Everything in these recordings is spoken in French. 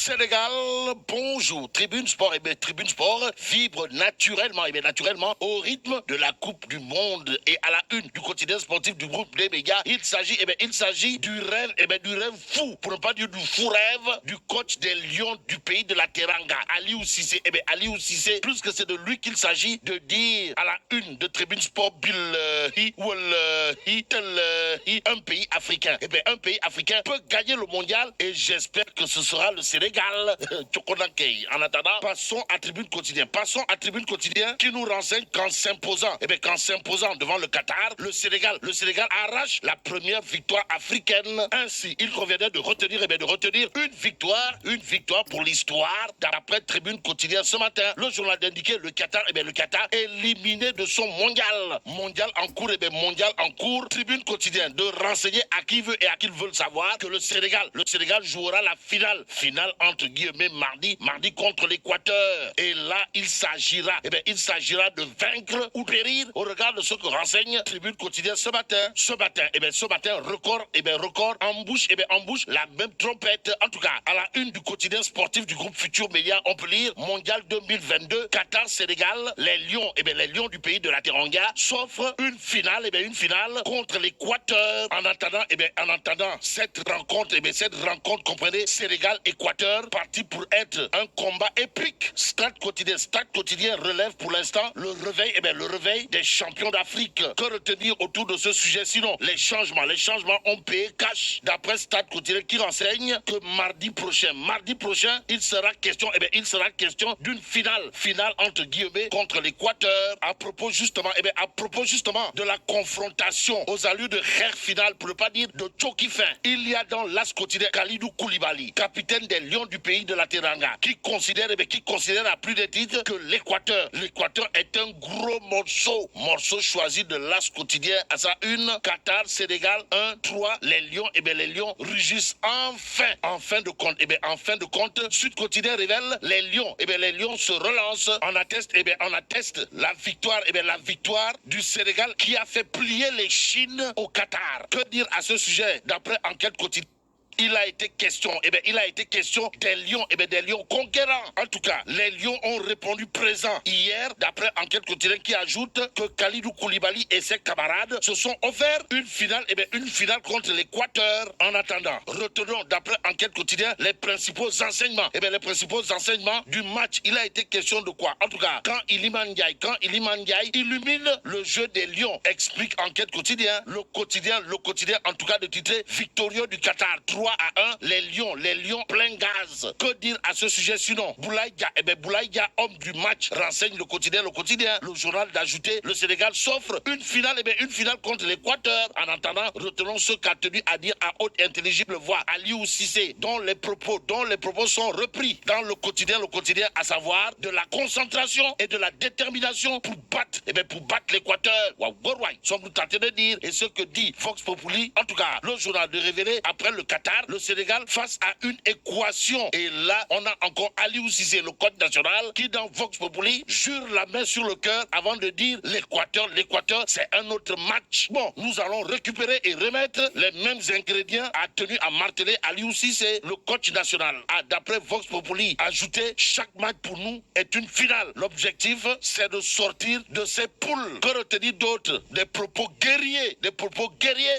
Sénégal, bonjour. Tribune Sport, Tribune Sport vibre naturellement, naturellement au rythme de la Coupe du Monde et à la une du quotidien sportif du groupe des médias. Il s'agit du rêve, du rêve fou, pour ne pas dire du fou rêve du coach des Lions du pays de la Teranga, Aliou Cissé. Aliou Cissé, plus que c'est de lui qu'il s'agit de dire à la une de Tribune Sport, un pays africain. Un pays africain peut gagner le mondial et j'espère que ce sera le Sénégal. En attendant, passons à Tribune Quotidien. Passons à Tribune Quotidien qui nous renseigne qu'en s'imposant devant le Qatar, le Sénégal arrache la première victoire africaine. Ainsi, il conviendrait de retenir une victoire pour l'histoire. D'après Tribune Quotidien ce matin, le journal d'indiquer le Qatar éliminé de son mondial en cours. Tribune Quotidien de renseigner à qui veut et à qui veut le savoir que le Sénégal jouera la finale entre guillemets mardi contre l'Équateur. Et là, il s'agira de vaincre ou périr au regard de ce que renseigne Tribune Quotidien ce matin. Ce matin, record embouche la même trompette. En tout cas, à la une du quotidien sportif du groupe Futur Média, on peut lire Mondial 2022, Qatar, Sénégal, les Lions du pays de la Teranga s'offrent une finale contre l'Équateur. En attendant cette rencontre, comprenez, Sénégal-Équateur, parti pour être un combat épique. Stade quotidien relève pour l'instant le réveil des champions d'Afrique. Que retenir autour de ce sujet sinon les changements ont payé cash. D'après Stade quotidien qui renseigne que mardi prochain, il sera question d'une finale entre guillemets contre l'Équateur. À propos justement de la confrontation aux allures de guerre finale, pour ne pas dire de choki fin, il y a dans l'As quotidien Kalidou Koulibaly, capitaine des Lions du pays de la Teranga, qui considère à plus de titres que l'Équateur est un gros morceau choisi de l'As quotidien à sa une. Qatar, Sénégal 1-3, les Lions rugissent en fin de compte. Sud quotidien révèle les Lions se relancent. On atteste la victoire du Sénégal qui a fait plier les Chines au Qatar. Que dire à ce sujet? D'après Enquête quotidienne, il a été question des Lions conquérants. En tout cas, les Lions ont répondu présent hier, d'après Enquête quotidienne qui ajoute que Kalidou Koulibaly et ses camarades se sont offerts une finale contre l'Équateur. En attendant, retenons d'après Enquête quotidienne les principaux enseignements. Du match. Il a été question de quoi? En tout cas, quand Iliman Ndiaye illumine le jeu des Lions, explique Enquête quotidien. Le quotidien en tout cas de titre victorieux du Qatar 3-1, les Lions plein gaz. Que dire à ce sujet sinon? Boulaye Dia, homme du match, renseigne le quotidien. Le journal d'ajouter le Sénégal s'offre une finale contre l'Équateur. En attendant, retenons ce qu'a tenu à dire à haute intelligible voix Aliou Cissé, dont les propos sont repris dans le quotidien, à savoir de la concentration et de la détermination pour battre l'Équateur. Sommes-nous tentés de dire, et ce que dit Vox Populi, en tout cas, le journal de révéler après le Qatar, le Sénégal face à une équation. Et là, on a encore Aliou Cissé, le coach national, qui dans Vox Populi jure la main sur le cœur avant de dire l'Équateur, c'est un autre match. Bon, nous allons récupérer et remettre les mêmes ingrédients, a tenu à marteler Aliou Cissé, le coach national. A d'après Vox Populi, ajouté, chaque match pour nous est une finale. L'objectif, c'est de sortir de ces poules. Que retenir d'autres? Des propos guerriers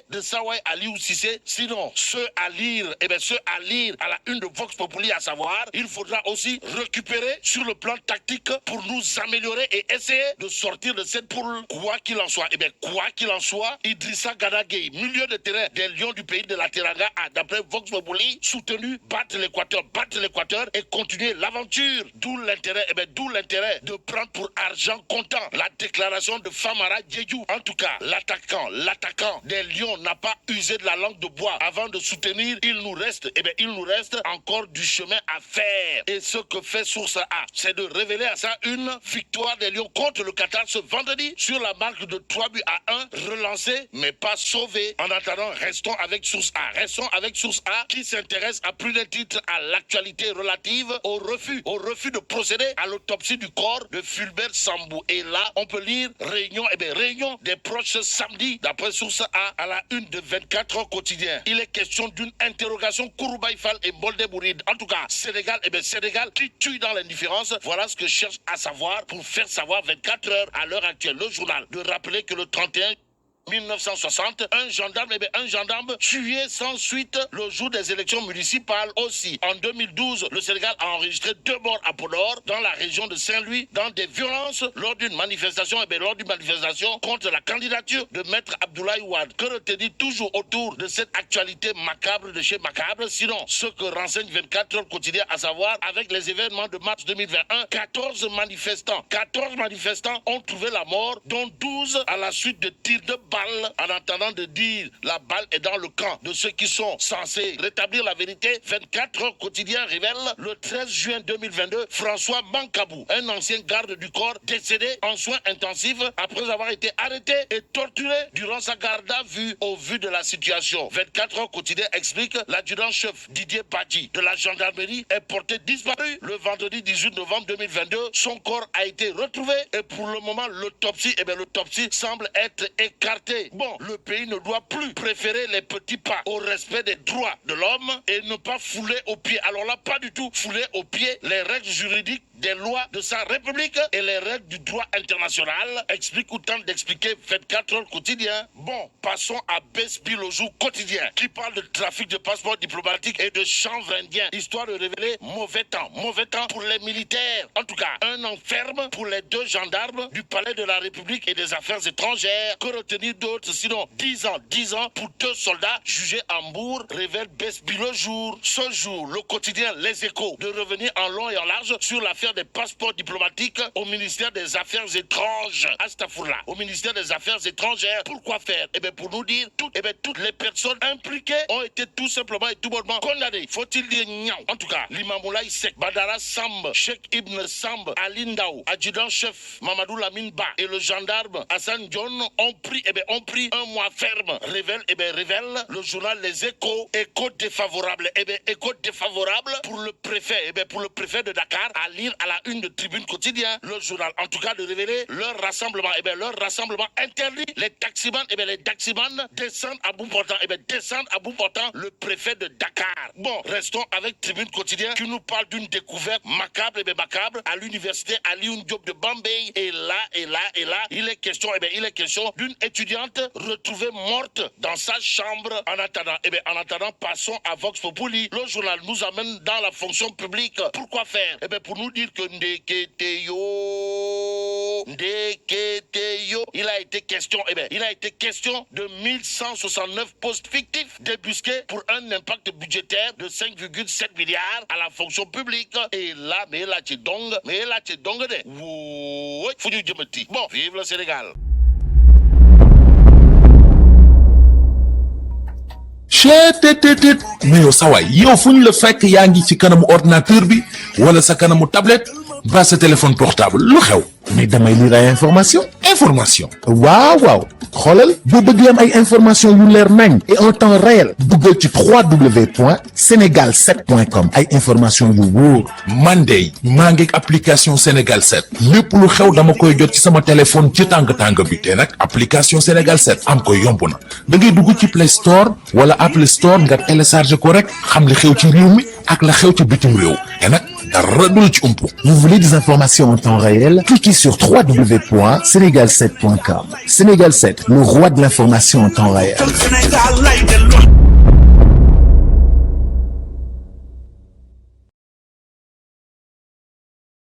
de Sawai Aliou Cissé. Sinon, ceux à lire à la une de Vox Populi, à savoir, il faudra aussi récupérer sur le plan tactique pour nous améliorer et essayer de sortir de cette poule. Quoi qu'il en soit, Idrissa Gana Gueye, milieu de terrain des Lions du pays de la Teranga, a d'après Vox Populi soutenu battre l'Équateur et continuer l'aventure. D'où l'intérêt de prendre pour argent comptant la déclaration de Famara Diédhiou. En tout cas, l'attaquant des Lions n'a pas usé de la langue de bois avant de soutenir. Il nous reste encore du chemin à faire. Et ce que fait Source A, c'est de révéler à ça une victoire des Lions contre le Qatar ce vendredi sur la marque de 3-1, relancé mais pas sauvé. En attendant, restons avec Source A qui s'intéresse à plus d'un titre à l'actualité relative au refus de procéder à l'autopsie du corps de Fulbert Sambou. Et là, on peut lire réunion des proches ce samedi, d'après Source A, à la une de 24 heures quotidien. Il est question d'une Interrogation Kouroubaï Fall et Bolde Bouride. En tout cas, Sénégal, Sénégal qui tue dans l'indifférence. Voilà ce que cherche à savoir pour faire savoir 24 heures à l'heure actuelle. Le journal de rappeler que le 31 1960, un gendarme tué sans suite le jour des élections municipales aussi. En 2012, le Sénégal a enregistré 2 morts à Podor, dans la région de Saint-Louis, dans des violences lors d'une manifestation, contre la candidature de Maître Abdoulaye Wade. Que retenir toujours autour de cette actualité macabre de chez Macabre, sinon ce que renseigne 24 heures quotidien, à savoir avec les événements de mars 2021, 14 manifestants ont trouvé la mort, dont 12 à la suite de tirs de balles. En attendant de dire la balle est dans le camp de ceux qui sont censés rétablir la vérité, 24 heures quotidien révèle le 13 juin 2022, François Mancabou, un ancien garde du corps décédé en soins intensifs après avoir été arrêté et torturé durant sa garde à vue. Au vu de la situation, 24 heures quotidien explique l'adjudant-chef Didier Badji de la gendarmerie est porté disparu le vendredi 18 novembre 2022. Son corps a été retrouvé et pour le moment l'autopsie semble être écartée. Bon, le pays ne doit plus préférer les petits pas au respect des droits de l'homme et ne pas fouler aux pieds. Alors là, pas du tout fouler aux pieds les règles juridiques des lois de sa République et les règles du droit international, explique ou tente d'expliquer 24 heures quotidien. Bon, passons à Bespi le jour quotidien, qui parle de trafic de passeports diplomatiques et de chanvre indien, histoire de révéler mauvais temps pour les militaires. En tout cas, un an ferme pour les 2 gendarmes du palais de la République et des affaires étrangères. Que retenir d'autres, sinon 10 ans pour 2 soldats jugés à Hambourg, révèle Bespi le jour. Ce jour, le quotidien Les Échos de revenir en long et en large sur l'affaire des passeports diplomatiques au ministère des Affaires étranges. Astafourla, au ministère des Affaires étrangères. Pourquoi faire? Pour nous dire, toutes les personnes impliquées ont été tout simplement et tout bonnement condamnées. Faut-il dire niaou? En tout cas, l'Imamoulaye Sek, Badara Samb, Cheikh Ibn Samb, Alindaou, adjudant-chef Mamadou Lamine Ba et le gendarme Hassan John ont pris 1 mois ferme. Révèle le journal Les Échos. Écho défavorable. Écho défavorable pour le préfet. Pour le préfet de Dakar, à lire à la une de Tribune Quotidien, le journal, en tout cas, de révéler leur rassemblement. Leur rassemblement interdit. Les taximans, descendent à bout portant, le préfet de Dakar. Bon, restons avec Tribune Quotidien qui nous parle d'une découverte macabre à l'université Alioune Diop de Bombay. Et là, il est question d'une étudiante retrouvée morte dans sa chambre. En attendant, passons à Vox Populi. Le journal nous amène dans la fonction publique. Pourquoi faire? Pour nous dire que Ndeketeyo, il a été question de 1169 postes fictifs débusqués pour un impact budgétaire de 5,7 milliards à la fonction publique. Et là, mais là, tu donges de. Bon, vive le Sénégal. mais yow sa waay yow fu ñu la fekk yaa ngi ci kanamu ordinateur bi wala sa kanamu tablette ba sa téléphone portable lu xew. mais damay lire ay information waaw xoolal boo bëgg am ay information yu leer nañ et en temps réel duggal ci www.senegal7.com ay information yu wóor. man de maa ngi application Sénégal 7 lépp lu xew dama koy jot ci sama téléphone ci tàng bi te nag application Sénégal 7 am ko yomb na da ngay dugg ci Play Store wala Apple Store nga télécharger ko rek xam li xew ci réew mi ak la xew ci bitim réew te nag dara du la ci umpu. Vous voulez des informations en temps réel? Cliquez sur www.senegal7.com. Sénégal 7, le roi de l'information en temps réel.